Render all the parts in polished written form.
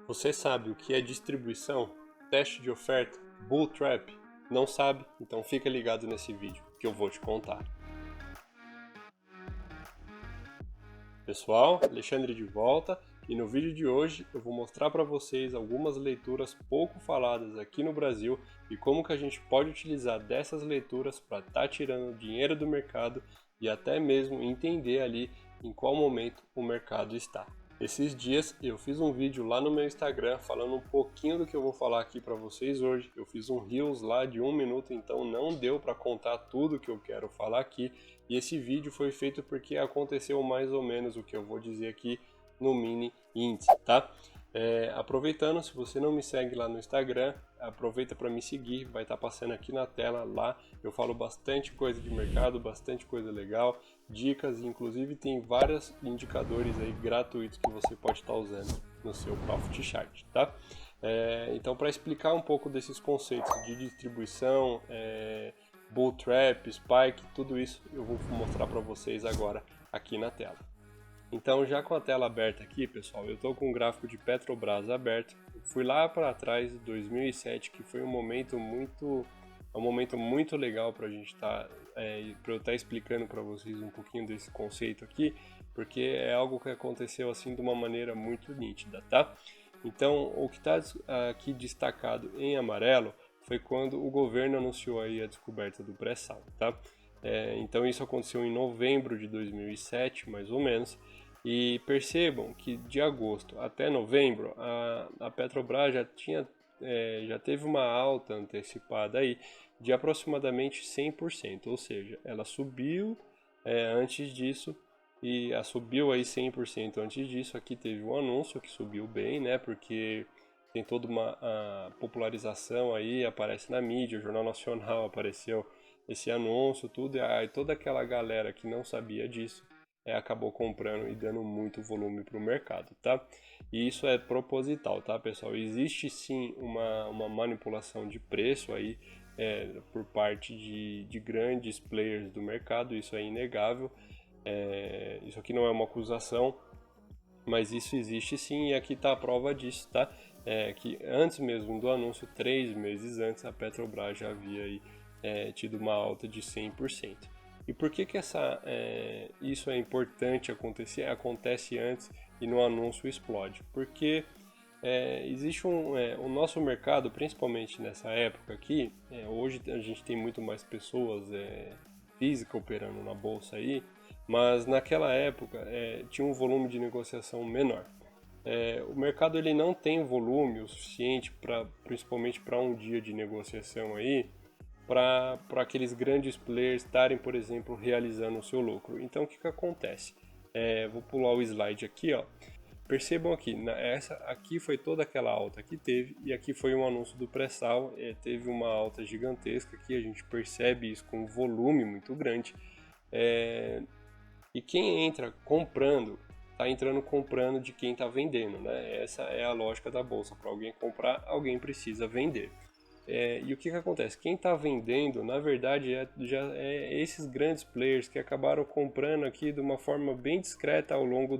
Você sabe o que é distribuição, teste de oferta, bull trap? Não sabe? Então fica ligado nesse vídeo que eu vou te contar. Pessoal, Alexandre de volta e no vídeo de hoje eu vou mostrar para vocês algumas leituras pouco faladas aqui no Brasil e como que a gente pode utilizar dessas leituras para estar tirando dinheiro do mercado e até mesmo entender ali em qual momento o mercado está. Esses dias eu fiz um vídeo lá no meu Instagram falando um pouquinho do que eu vou falar aqui para vocês hoje. Eu fiz um Reels lá de 1 minuto, então não deu para contar tudo que eu quero falar aqui. E esse vídeo foi feito porque aconteceu mais ou menos o que eu vou dizer aqui no mini índice, tá? Aproveitando, se você não me segue lá no Instagram, aproveita para me seguir, vai estar passando aqui na tela. Lá eu falo bastante coisa de mercado, bastante coisa legal, dicas, inclusive tem vários indicadores aí gratuitos que você pode estar usando no seu Profit Chart, tá? Então, para explicar um pouco desses conceitos de distribuição, bull trap, spike, tudo isso eu vou mostrar para vocês agora aqui na tela. Então, já com a tela aberta aqui, pessoal, eu estou com o gráfico de Petrobras aberto. Fui lá para trás de 2007, que foi um momento muito legal para a gente para eu estar explicando para vocês um pouquinho desse conceito aqui, porque é algo que aconteceu assim de uma maneira muito nítida, tá? Então, o que está aqui destacado em amarelo foi quando o governo anunciou aí a descoberta do pré-sal, tá? Então isso aconteceu em novembro de 2007, mais ou menos, e percebam que de agosto até novembro a Petrobras já teve uma alta antecipada aí de aproximadamente 100%, ou seja, ela subiu antes disso e subiu aí 100% antes disso. Aqui teve um anúncio que subiu bem, né, porque tem toda uma popularização aí, aparece na mídia, o Jornal Nacional apareceu esse anúncio, tudo, e toda aquela galera que não sabia disso acabou comprando e dando muito volume para o mercado, tá? E isso é proposital, tá, pessoal? Existe sim uma manipulação de preço aí por parte de grandes players do mercado, isso é inegável. Isso aqui não é uma acusação, mas isso existe sim, e aqui está a prova disso, tá? Que antes mesmo do anúncio, 3 meses antes, a Petrobras já havia aí, tido uma alta de 100%. E por que isso é importante acontecer? Acontece antes e no anúncio explode? Porque existe o nosso mercado, principalmente nessa época aqui, hoje a gente tem muito mais pessoas físicas operando na bolsa aí, mas naquela época tinha um volume de negociação menor. O mercado ele não tem volume o suficiente principalmente para um dia de negociação aí, para aqueles grandes players estarem, por exemplo, realizando o seu lucro. Então o que acontece? Vou pular o slide aqui, ó. Percebam aqui, aqui foi toda aquela alta que teve, e aqui foi um anúncio do pré-sal, teve uma alta gigantesca aqui, a gente percebe isso com um volume muito grande, e quem entra comprando, está entrando comprando de quem está vendendo, né? Essa é a lógica da bolsa, para alguém comprar, alguém precisa vender. E o que acontece? Quem está vendendo, na verdade, já é esses grandes players que acabaram comprando aqui de uma forma bem discreta ao longo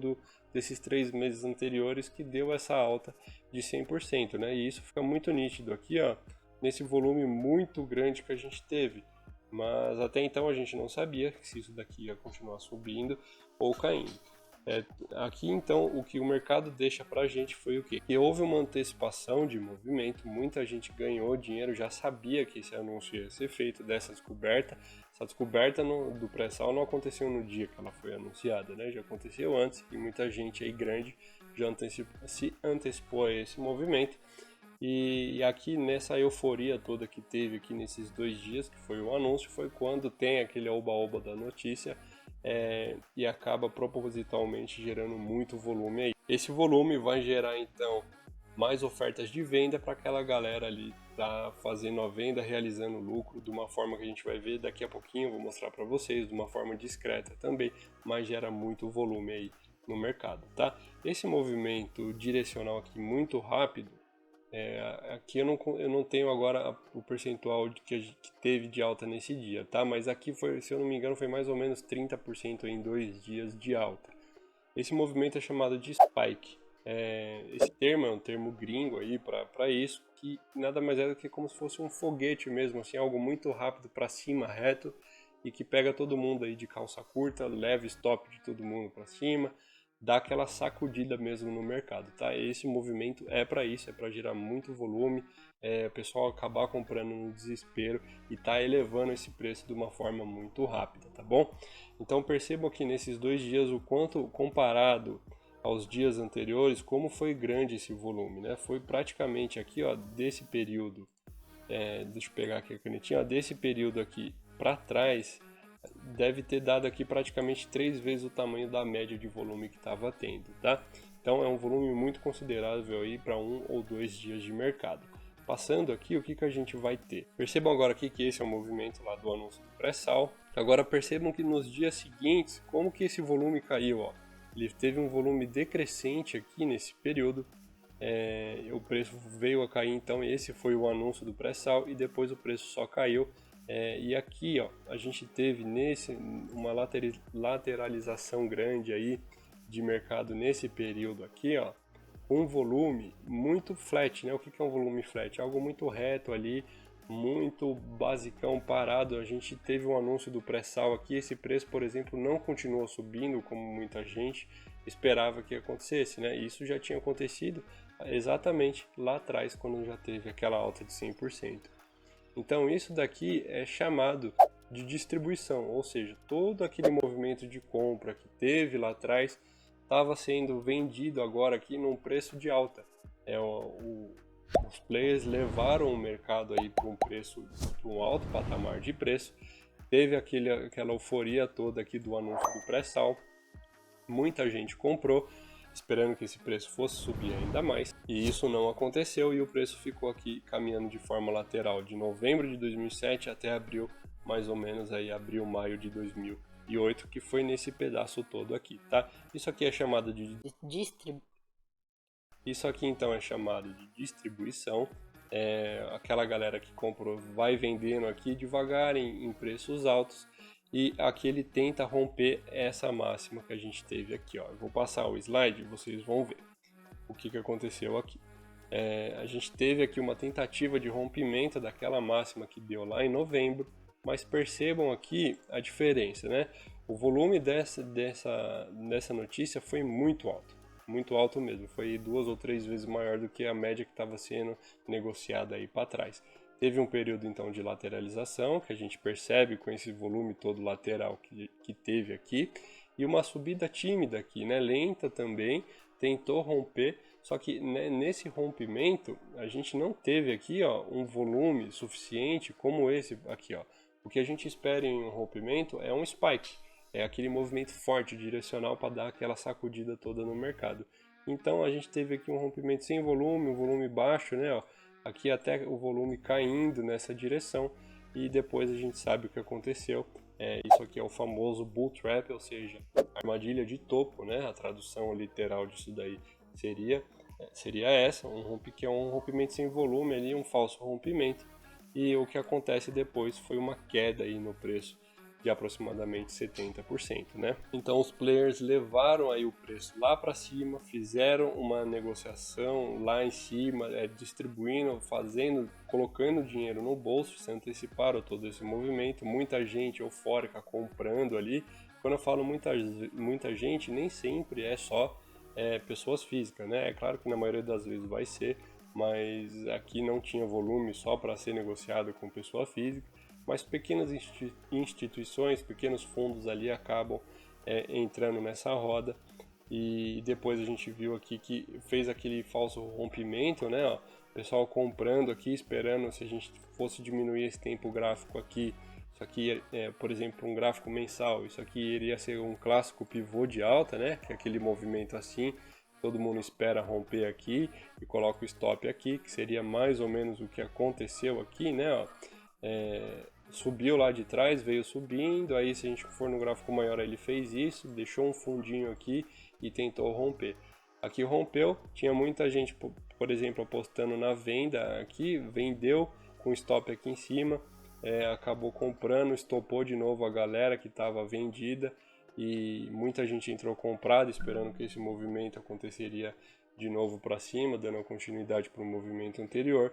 desses 3 meses anteriores, que deu essa alta de 100%, né? E isso fica muito nítido aqui, ó, nesse volume muito grande que a gente teve. Mas até então a gente não sabia se isso daqui ia continuar subindo ou caindo. Aqui então o que o mercado deixa para a gente foi o quê? Que houve uma antecipação de movimento, muita gente ganhou dinheiro, já sabia que esse anúncio ia ser feito dessa descoberta. Essa descoberta do pré-sal não aconteceu no dia que ela foi anunciada, né? Já aconteceu antes e muita gente aí grande já se antecipou a esse movimento. E aqui nessa euforia toda que teve aqui nesses 2 dias, que foi o anúncio, foi quando tem aquele oba-oba da notícia, e acaba propositalmente gerando muito volume aí. Esse volume vai gerar então mais ofertas de venda para aquela galera ali tá fazendo a venda, realizando lucro de uma forma que a gente vai ver daqui a pouquinho, vou mostrar para vocês, de uma forma discreta também, mas gera muito volume aí no mercado, tá? Esse movimento direcional aqui muito rápido, aqui eu não tenho agora o percentual que teve de alta nesse dia, tá? Mas aqui foi, se eu não me engano, foi mais ou menos 30% em 2 dias de alta. Esse movimento é chamado de spike. Esse termo é um termo gringo aí para isso, que nada mais é do que como se fosse um foguete mesmo, assim, algo muito rápido para cima, reto, e que pega todo mundo aí de calça curta, leva stop de todo mundo para cima, dá aquela sacudida mesmo no mercado, tá? Esse movimento é para isso, é para gerar muito volume, o pessoal acabar comprando no desespero e tá elevando esse preço de uma forma muito rápida, tá bom? Então percebam que nesses 2 dias o quanto comparado aos dias anteriores, como foi grande esse volume, né? Foi praticamente aqui, ó, desse período, deixa eu pegar aqui a canetinha, ó, desse período aqui para trás, deve ter dado aqui praticamente 3 vezes o tamanho da média de volume que estava tendo, tá? Então é um volume muito considerável aí para 1 ou 2 dias de mercado. Passando aqui, o que a gente vai ter? Percebam agora aqui que esse é o movimento lá do anúncio do pré-sal. Agora percebam que nos dias seguintes, como que esse volume caiu, ó. Ele teve um volume decrescente aqui nesse período, o preço veio a cair, então esse foi o anúncio do pré-sal e depois o preço só caiu. E aqui, ó, a gente teve uma lateralização grande aí de mercado nesse período aqui, ó, um volume muito flat, né? O que é um volume flat? Algo muito reto ali, muito basicão, parado. A gente teve um anúncio do pré-sal aqui, esse preço, por exemplo, não continuou subindo como muita gente esperava que acontecesse, né? Isso já tinha acontecido exatamente lá atrás, quando já teve aquela alta de 100%. Então isso daqui é chamado de distribuição, ou seja, todo aquele movimento de compra que teve lá atrás estava sendo vendido agora aqui num preço de alta. Os players levaram o mercado aí para um alto patamar de preço. Teve aquela euforia toda aqui do anúncio do pré-sal. Muita gente comprou, esperando que esse preço fosse subir ainda mais, e isso não aconteceu e o preço ficou aqui caminhando de forma lateral de novembro de 2007 até abril, mais ou menos aí abril, maio de 2008, que foi nesse pedaço todo aqui, tá? Isso aqui é chamado de Isso aqui então é chamado de distribuição. Aquela galera que comprou vai vendendo aqui devagar em preços altos. E aqui ele tenta romper essa máxima que a gente teve aqui, ó. Eu vou passar o slide e vocês vão ver o que aconteceu aqui. A gente teve aqui uma tentativa de rompimento daquela máxima que deu lá em novembro, mas percebam aqui a diferença, né? O volume dessa notícia foi muito alto mesmo, foi 2 ou 3 vezes maior do que a média que estava sendo negociada aí para trás. Teve um período então de lateralização, que a gente percebe com esse volume todo lateral que teve aqui, e uma subida tímida aqui, né? Lenta também, tentou romper, só que né, nesse rompimento a gente não teve aqui, ó, um volume suficiente como esse aqui, ó. O que a gente espera em um rompimento é um spike, é aquele movimento forte direcional para dar aquela sacudida toda no mercado. Então a gente teve aqui um rompimento sem volume, um volume baixo, né? Ó, aqui até o volume caindo nessa direção e depois a gente sabe o que aconteceu. Isso aqui é o famoso bull trap, ou seja, armadilha de topo, né? A tradução literal disso daí seria essa, que é um rompimento sem volume ali, um falso rompimento. E o que acontece depois foi uma queda aí no preço de aproximadamente 70%, né? Então os players levaram aí o preço lá para cima, fizeram uma negociação lá em cima, distribuindo, colocando dinheiro no bolso, se anteciparam todo esse movimento, muita gente eufórica comprando ali. Quando eu falo muita gente, nem sempre é só pessoas físicas, né? É claro que na maioria das vezes vai ser, mas aqui não tinha volume só para ser negociado com pessoa física, mas pequenas instituições, pequenos fundos ali acabam entrando nessa roda. E depois a gente viu aqui que fez aquele falso rompimento, né? Ó, o pessoal comprando aqui, esperando se a gente fosse diminuir esse tempo gráfico aqui. Isso aqui por exemplo, um gráfico mensal. Isso aqui iria ser um clássico pivô de alta, né? Que é aquele movimento assim. Todo mundo espera romper aqui e coloca o stop aqui, que seria mais ou menos o que aconteceu aqui, né? Ó, subiu lá de trás, veio subindo, aí se a gente for no gráfico maior ele fez isso, deixou um fundinho aqui e tentou romper. Aqui rompeu, tinha muita gente, por exemplo, apostando na venda aqui, vendeu com stop aqui em cima, acabou comprando, estopou de novo a galera que estava vendida e muita gente entrou comprada esperando que esse movimento aconteceria de novo para cima, dando continuidade para o movimento anterior.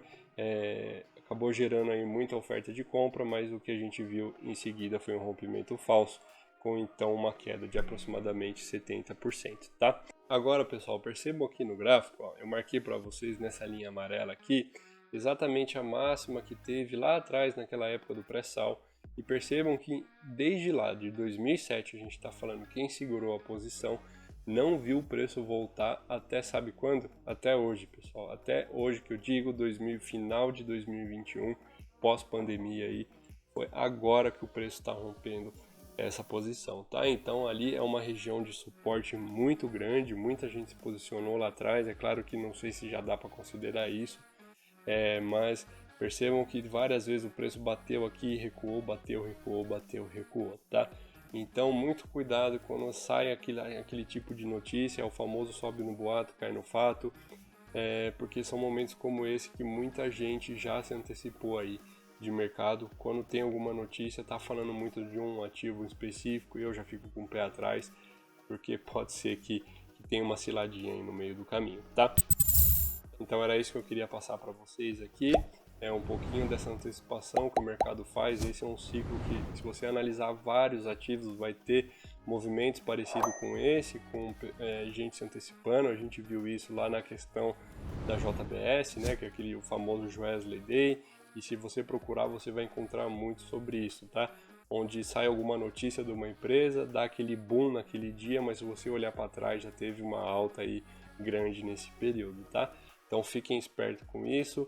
Acabou gerando aí muita oferta de compra, mas o que a gente viu em seguida foi um rompimento falso, com então uma queda de aproximadamente 70%, tá? Agora, pessoal, percebam aqui no gráfico, ó, eu marquei para vocês nessa linha amarela aqui, exatamente a máxima que teve lá atrás, naquela época do pré-sal, e percebam que desde lá, de 2007, a gente está falando quem segurou a posição, não viu o preço voltar até sabe quando? Até hoje, pessoal. Até hoje que eu digo, final de 2021, pós-pandemia aí, foi agora que o preço está rompendo essa posição, tá? Então ali é uma região de suporte muito grande, muita gente se posicionou lá atrás, é claro que não sei se já dá para considerar isso, mas percebam que várias vezes o preço bateu aqui, recuou, bateu, recuou, bateu, recuou, tá? Então, muito cuidado quando sai aquele tipo de notícia, é o famoso sobe no boato, cai no fato, porque são momentos como esse que muita gente já se antecipou aí de mercado. Quando tem alguma notícia, tá falando muito de um ativo específico, eu já fico com o pé atrás, porque pode ser que tenha uma ciladinha aí no meio do caminho, tá? Então era isso que eu queria passar para vocês aqui. É um pouquinho dessa antecipação que o mercado faz. Esse é um ciclo que, se você analisar vários ativos, vai ter movimentos parecidos com esse, com gente se antecipando. A gente viu isso lá na questão da JBS, né, que é o famoso Wesley Day. E se você procurar, você vai encontrar muito sobre isso, tá? Onde sai alguma notícia de uma empresa, dá aquele boom naquele dia, mas se você olhar para trás, já teve uma alta aí grande nesse período, tá? Então fiquem espertos com isso,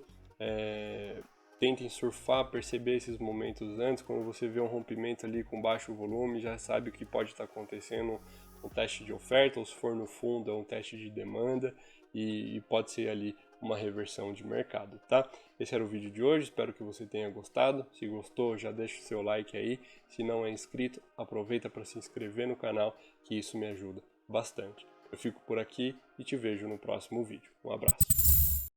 tentem surfar, perceber esses momentos antes. Quando você vê um rompimento ali com baixo volume, já sabe o que pode estar acontecendo, um teste de oferta, ou se for no fundo é um teste de demanda e pode ser ali uma reversão de mercado, tá? Esse era o vídeo de hoje, espero que você tenha gostado. Se gostou, já deixa o seu like aí. Se não é inscrito, aproveita para se inscrever no canal, que isso me ajuda bastante. Eu fico por aqui e te vejo no próximo vídeo. Um abraço.